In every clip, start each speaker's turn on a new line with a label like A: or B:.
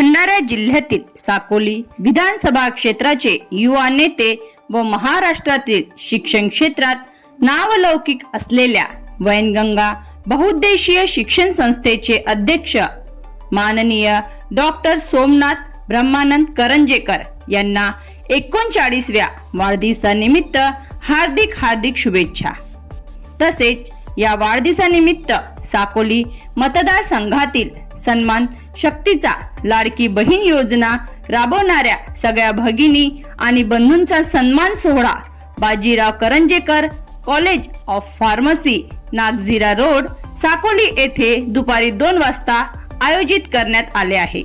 A: भंडारा जिल्ह्यातील साकोली विधानसभा क्षेत्राचे युवा नेते व महाराष्ट्रातील शिक्षण क्षेत्रात नावलौकिक असलेल्या वैनगंगा बहुउद्देशीय शिक्षण संस्थेचे अध्यक्ष माननीय डॉक्टर सोमनाथ ब्रह्मानंद करंजेकर यांना 39व्या वाढदिवसानिमित्त हार्दिक शुभेच्छा। तसेच या वाढदिवसानिमित्त साकोली मतदारसंघातील सन्मान शक्तीचा लाडकी बहीण योजना राबवणाऱ्या सगळ्या भगिनी आणि बंधूंचा सन्मान सोहळा Bajirao Karanjekar college of pharmacy Nagzira road Sakoli येथे दुपारी 2 वाजता आयोजित करण्यात आले आहे।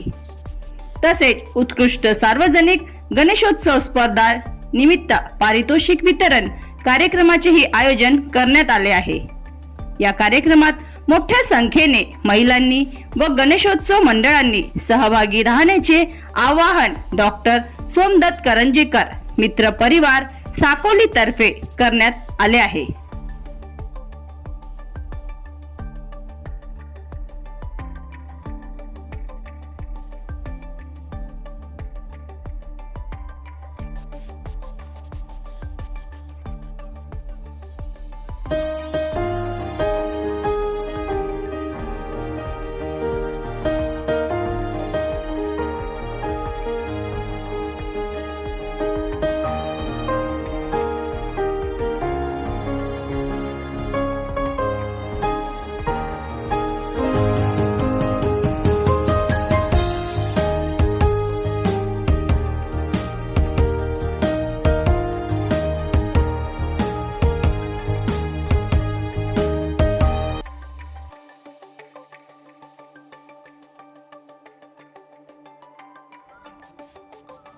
A: तसेच उत्कृष्ट सार्वजनिक गणेशोत्सव स्पर्धा निमित्त पारितोषिक वितरण कार्यक्रमाचेही आयोजन करण्यात आले आहे। या कार्यक्रमात मोठ्या संख्येने महिलांनी व गणेशोत्सव मंडळांनी सहभागी राहण्याचे आवाहन डॉक्टर सोमदत्त करंजेकर मित्र परिवार साकोली तर्फे करण्यात आले आहे।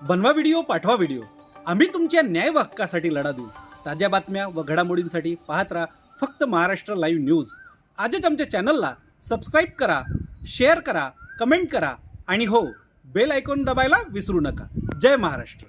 B: बनवा व्हिडिओ, पाठवा व्हिडिओ, आम्ही तुमच्या न्याय व हक्कासाठी लढा देऊ। ताज्या बातम्या व घडामोडींसाठी पाहत राहा फक्त महाराष्ट्र लाईव्ह न्यूज। आजच आमच्या चॅनलला सबस्क्राईब करा, शेअर करा, कमेंट करा आणि हो, बेल आयकॉन दाबायला विसरू नका। जय महाराष्ट्र।